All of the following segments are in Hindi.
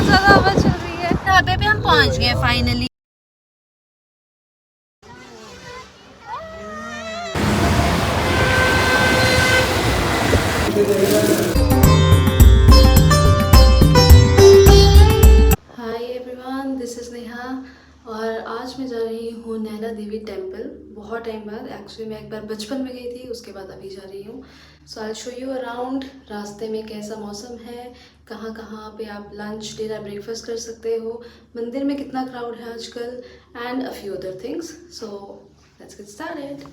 बहुत ज़्यादा हवा चल रही है। ढाबे पे हम पहुंच गए finally. Hi everyone, this is Neha और आज मैं जा रही हूँ नैना देवी टेम्पल। बहुत टाइम बाद, एक्चुअली मैं एक बार बचपन में गई थी, उसके बाद अभी जा रही हूँ। सो आई शो यू अराउंड। रास्ते में कैसा मौसम है, कहाँ कहाँ पे आप लंच डिनर ब्रेकफास्ट कर सकते हो, मंदिर में कितना क्राउड है आजकल, and a few other things. So let's get started.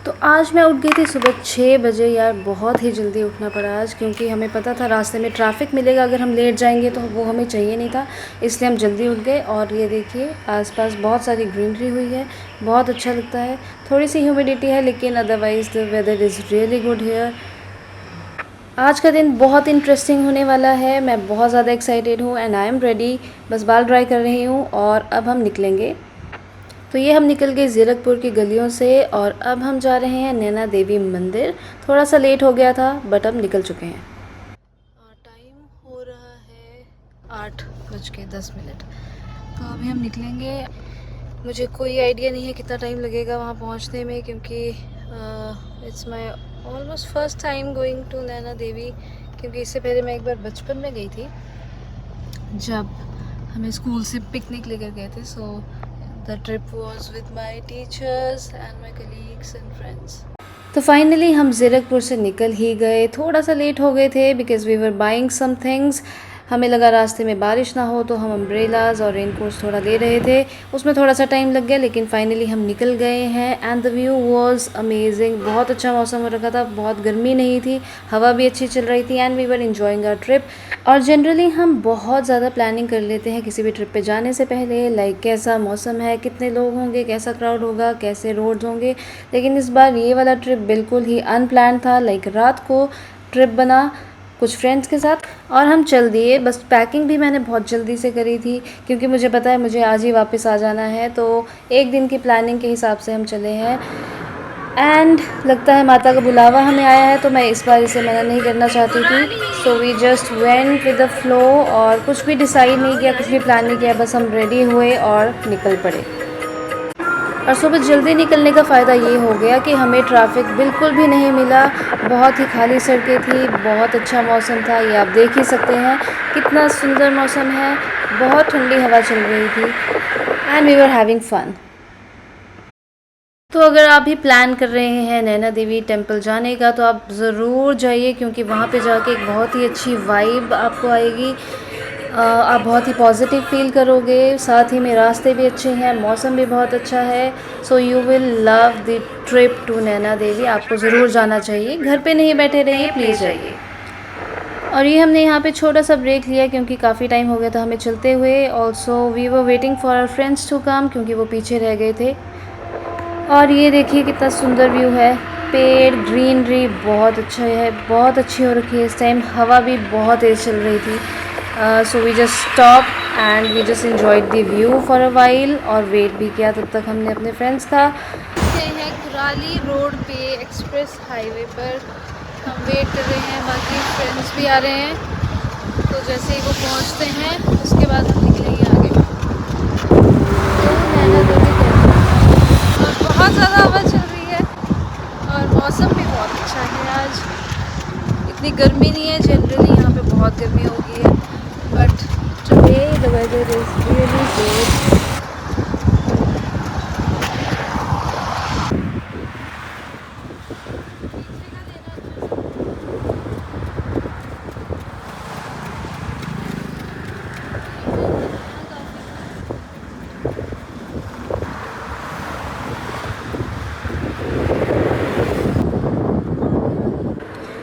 तो आज मैं उठ गई थी सुबह 6 बजे। यार बहुत ही जल्दी उठना पड़ा आज, क्योंकि हमें पता था रास्ते में ट्रैफिक मिलेगा अगर हम लेट जाएंगे, तो वो हमें चाहिए नहीं था, इसलिए हम जल्दी उठ गए। और ये देखिए आसपास बहुत सारी ग्रीनरी हुई है, बहुत अच्छा लगता है। थोड़ी सी ह्यूमिडिटी है, लेकिन otherwise the weather is really good here. आज का दिन बहुत इंटरेस्टिंग होने वाला है। मैं बहुत ज़्यादा एक्साइटेड हूँ एंड आई एम रेडी। बस बाल ड्राई कर रही हूँ और अब हम निकलेंगे। तो ये हम निकल गए ज़ीरकपुर की गलियों से और अब हम जा रहे हैं नैना देवी मंदिर। थोड़ा सा लेट हो गया था, बट अब निकल चुके हैं। और टाइम हो रहा है 8:10। तो अभी हम निकलेंगे। मुझे कोई आइडिया नहीं है कितना टाइम लगेगा वहाँ पहुँचने में, क्योंकि it's my almost first time going to Naina Devi. क्योंकि इससे पहले मैं एक बार बचपन में गई थी, जब हमें स्कूल से पिकनिक लेकर गए थे। So the trip was with my teachers and my colleagues and friends. तो फाइनली हम ज़ीरकपुर से निकल ही गए। थोड़ा सा लेट हो गए थे because we were buying some things. हमें लगा रास्ते में बारिश ना हो, तो हम अम्ब्रेलाज और रेनकोट्स थोड़ा ले रहे थे। उसमें थोड़ा सा टाइम लग गया, लेकिन फाइनली हम निकल गए हैं and the view was amazing. बहुत अच्छा मौसम हो रखा था, बहुत गर्मी नहीं थी, हवा भी अच्छी चल रही थी and we were enjoying our trip. और जनरली हम बहुत ज़्यादा प्लानिंग कर लेते हैं किसी भी ट्रिप पे जाने से पहले, लाइक कैसा मौसम है, कितने लोग होंगे, कैसा क्राउड होगा, कैसे रोड्स होंगे। लेकिन इस बार ये वाला ट्रिप बिल्कुल ही अनप्लान्ड था। लाइक रात को ट्रिप बना कुछ फ्रेंड्स के साथ और हम चल दिए। बस पैकिंग भी मैंने बहुत जल्दी से करी थी, क्योंकि मुझे पता है मुझे आज ही वापस आ जाना है। तो एक दिन की प्लानिंग के हिसाब से हम चले हैं एंड लगता है माता का बुलावा हमें आया है, तो मैं इस बार इसे मना नहीं करना चाहती थी। So we just went with the flow और कुछ भी डिसाइड नहीं किया, कुछ भी प्लान नहीं किया, बस हम रेडी हुए और निकल पड़े। और सुबह जल्दी निकलने का फ़ायदा ये हो गया कि हमें ट्रैफिक बिल्कुल भी नहीं मिला। बहुत ही खाली सड़कें थी, बहुत अच्छा मौसम था। ये आप देख ही सकते हैं कितना सुंदर मौसम है। बहुत ठंडी हवा चल रही थी and we were having fun. तो अगर आप भी प्लान कर रहे हैं नैना देवी टेम्पल जाने का, तो आप ज़रूर जाइए, क्योंकि वहाँ पे जाके एक बहुत ही अच्छी वाइब आपको आएगी। आप बहुत ही पॉजिटिव फील करोगे। साथ ही में रास्ते भी अच्छे हैं, मौसम भी बहुत अच्छा है। So you will love the trip to Naina Devi. आपको ज़रूर जाना चाहिए, घर पे नहीं बैठे रहिए, प्लीज़ जाइए। और ये हमने यहाँ पे छोटा सा ब्रेक लिया, क्योंकि काफ़ी टाइम हो गया था हमें चलते हुए। Also we were waiting for our friends to come, क्योंकि वो पीछे रह गए थे। और ये देखिए कितना सुंदर व्यू है, पेड़ ग्रीनरी बहुत अच्छा है, बहुत अच्छी हो रखी है। इस टाइम हवा भी बहुत तेज़ चल रही थी। So we just stop and we just enjoyed the view for a while और वेट भी किया तब तक हमने अपने फ्रेंड्स का। ये है कुराली रोड पे एक्सप्रेस हाईवे पर हम वेट कर रहे हैं, बाकी फ्रेंड्स भी आ रहे हैं। तो जैसे ही वो पहुंचते हैं उसके बाद हम निकलेंगे आगे। नैना देवी और बहुत ज़्यादा हवा चल रही है और मौसम भी बहुत अच्छा है आज। इतनी गर्मी नहीं है, जनरली यहाँ पे बहुत गर्मी होगी है, but today the weather is really good.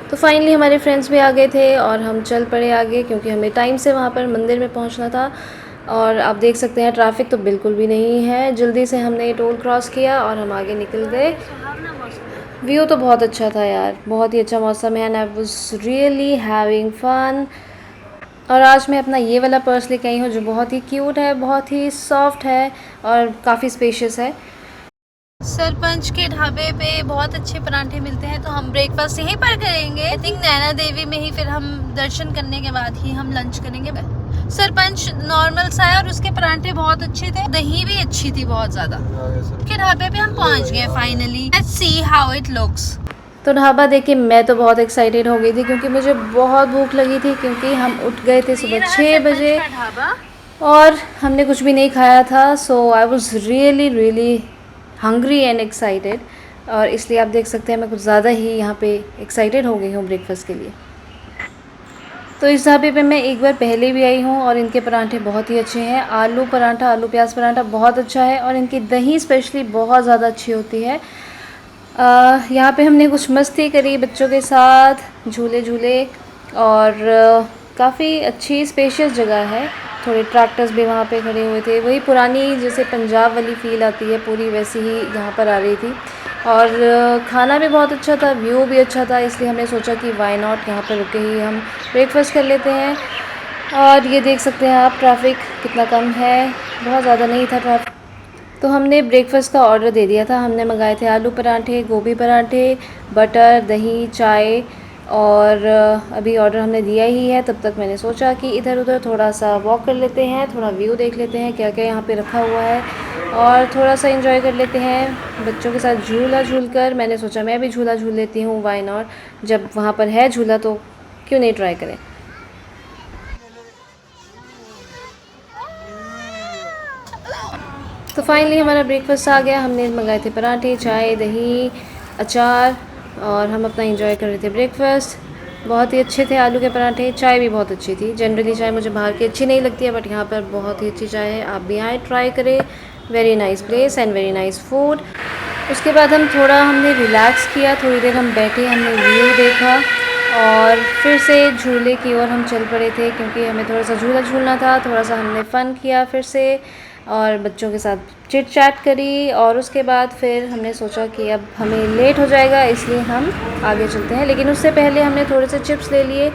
तो फाइनली हमारे फ्रेंड्स भी आ गए थे और हम चल पड़े आगे, क्योंकि हमें टाइम से वहाँ पर मंदिर में पहुँचना था। और आप देख सकते हैं ट्रैफिक तो बिल्कुल भी नहीं है। जल्दी से हमने टोल क्रॉस किया और हम आगे निकल गए। व्यू तो बहुत अच्छा था यार, बहुत ही अच्छा मौसम है and I was really having fun. और आज मैं अपना ये वाला पर्स लेके आई हूँ, जो बहुत ही क्यूट है, बहुत ही सॉफ्ट है और काफ़ी स्पेशियस है। सरपंच के ढाबे पे बहुत अच्छे पराठे मिलते हैं, तो हम ब्रेकफास्ट यहीं पर करेंगे। आई थिंक नैना देवी में ही, फिर हम दर्शन करने के बाद ही हम लंच करेंगे। सरपंच नॉर्मल सा है और उसके परांठे बहुत अच्छे थे, दही भी अच्छी थी बहुत ज्यादा। के ढाबे पे हम पहुंच गए finally. Let's see how it looks. तो ढाबा देख के मैं तो बहुत एक्साइटेड हो गई थी क्योंकि मुझे बहुत भूख लगी थी, क्योंकि हम उठ गए थे सुबह 6 बजे और हमने कुछ भी नहीं खाया था। So I was really hungry and excited, और इसलिए आप देख सकते हैं मैं कुछ ज़्यादा ही यहाँ पे एक्साइटेड हो गई हूँ ब्रेकफास्ट के लिए। तो इस ढाबे पे मैं एक बार पहले भी आई हूँ और इनके परांठे बहुत ही अच्छे हैं। आलू पराठा, आलू प्याज पराठा बहुत अच्छा है और इनकी दही स्पेशली बहुत ज़्यादा अच्छी होती है। यहाँ पे हमने कुछ मस्ती करी बच्चों के साथ, झूले झूले, और काफ़ी अच्छी स्पेशियस जगह है। थोड़े ट्रैक्टर्स भी वहाँ पे खड़े हुए थे, वही पुरानी जैसे पंजाब वाली फ़ील आती है पूरी, वैसी ही यहाँ पर आ रही थी। और खाना भी बहुत अच्छा था, व्यू भी अच्छा था, इसलिए हमने सोचा कि वाई नॉट यहाँ पर रुके ही हम ब्रेकफास्ट कर लेते हैं। और ये देख सकते हैं आप ट्रैफिक कितना कम है, बहुत ज़्यादा नहीं था ट्रैफिक। तो हमने ब्रेकफास्ट का ऑर्डर दे दिया था। हमने मंगाए थे आलू पराठे, गोभी पराठे, बटर, दही, चाय, और अभी ऑर्डर हमने दिया ही है। तब तक मैंने सोचा कि इधर उधर थोड़ा सा वॉक कर लेते हैं, थोड़ा व्यू देख लेते हैं क्या क्या यहाँ पे रखा हुआ है, और थोड़ा सा एंजॉय कर लेते हैं बच्चों के साथ झूला झूल कर। मैंने सोचा मैं भी झूला झूल लेती हूँ, व्हाई नॉट, जब वहाँ पर है झूला तो क्यों नहीं ट्राई करें। तो फाइनली हमारा ब्रेकफास्ट आ गया। हमने मंगाए थे पराठे, चाय, दही, अचार, और हम अपना एंजॉय कर रहे थे ब्रेकफास्ट। बहुत ही अच्छे थे आलू के पराठे, चाय भी बहुत अच्छी थी। जनरली चाय मुझे बाहर की अच्छी नहीं लगती है, बट यहाँ पर बहुत ही अच्छी चाय है, आप भी आए ट्राई करें। Very nice place and very nice food. उसके बाद हमने रिलैक्स किया, थोड़ी देर हम बैठे, हमने व्यू देखा और फिर से झूले की ओर हम चल पड़े थे, क्योंकि हमें थोड़ा सा झूला झूलना था। थोड़ा सा हमने फ़न किया फिर से, और बच्चों के साथ चिट चैट करी, और उसके बाद फिर हमने सोचा कि अब हमें लेट हो जाएगा, इसलिए हम आगे चलते हैं। लेकिन उससे पहले हमने थोड़े से चिप्स ले लिए।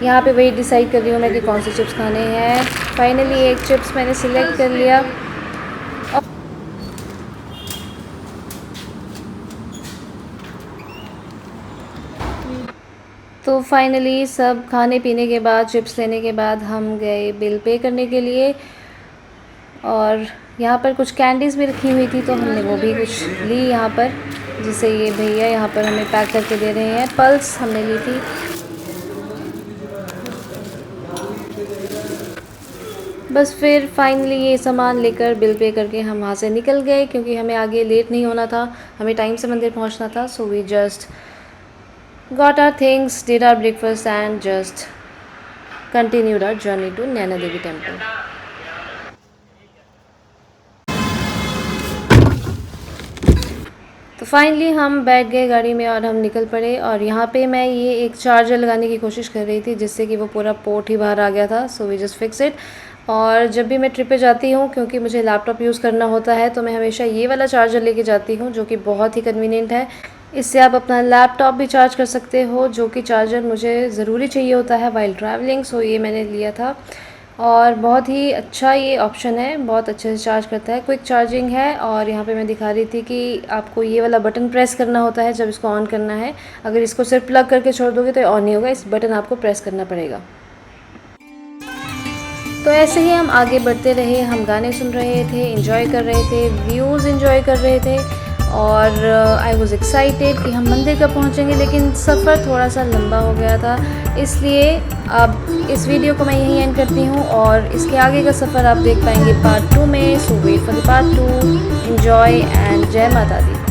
यहाँ पे वही डिसाइड कर रही हूँ मैं कि कौन से चिप्स खाने हैं। फाइनली एक चिप्स मैंने सिलेक्ट कर लिया। तो फाइनली सब खाने पीने के बाद, चिप्स लेने के बाद, हम गए बिल पे करने के लिए। और यहाँ पर कुछ कैंडीज़ भी रखी हुई थी, तो हमने वो भी कुछ ली यहाँ पर, जिसे ये भैया यहाँ पर हमें पैक करके दे रहे हैं। पल्स हमने ली थी। बस फिर फाइनली ये सामान लेकर बिल पे करके हम वहाँ से निकल गए, क्योंकि हमें आगे लेट नहीं होना था, हमें टाइम से मंदिर पहुँचना था। So we just got our things, did our breakfast and just continued our journey to Naina Devi temple. तो फाइनली हम बैठ गए गाड़ी में और हम निकल पड़े। और यहाँ पे मैं ये एक चार्जर लगाने की कोशिश कर रही थी, जिससे कि वो पूरा पोर्ट ही बाहर आ गया था। So we just fix it. और जब भी मैं ट्रिप पे जाती हूँ, क्योंकि मुझे लैपटॉप यूज़ करना होता है, तो मैं हमेशा ये वाला चार्जर लेके जाती हूँ, जो कि बहुत ही कन्वीनियंट है। इससे आप अपना लैपटॉप भी चार्ज कर सकते हो, जो कि चार्जर मुझे ज़रूरी चाहिए होता है वाइल ट्रैवलिंग। सो ये मैंने लिया था और बहुत ही अच्छा ये ऑप्शन है, बहुत अच्छे से चार्ज करता है, क्विक चार्जिंग है। और यहाँ पे मैं दिखा रही थी कि आपको ये वाला बटन प्रेस करना होता है जब इसको ऑन करना है। अगर इसको सिर्फ प्लग करके छोड़ दोगे तो ऑन नहीं होगा, इस बटन आपको प्रेस करना पड़ेगा। तो ऐसे ही हम आगे बढ़ते रहे, हम गाने सुन रहे थे, एंजॉय कर रहे थे, व्यूज़ एंजॉय कर रहे थे। और आई वॉज़ एक्साइटेड कि हम मंदिर कब पहुँचेंगे, लेकिन सफ़र थोड़ा सा लंबा हो गया था, इसलिए अब इस वीडियो को मैं यहीं एंड करती हूँ और इसके आगे का सफ़र आप देख पाएंगे पार्ट 2 में। So wait for the part 2। Enjoy and जय माता दी।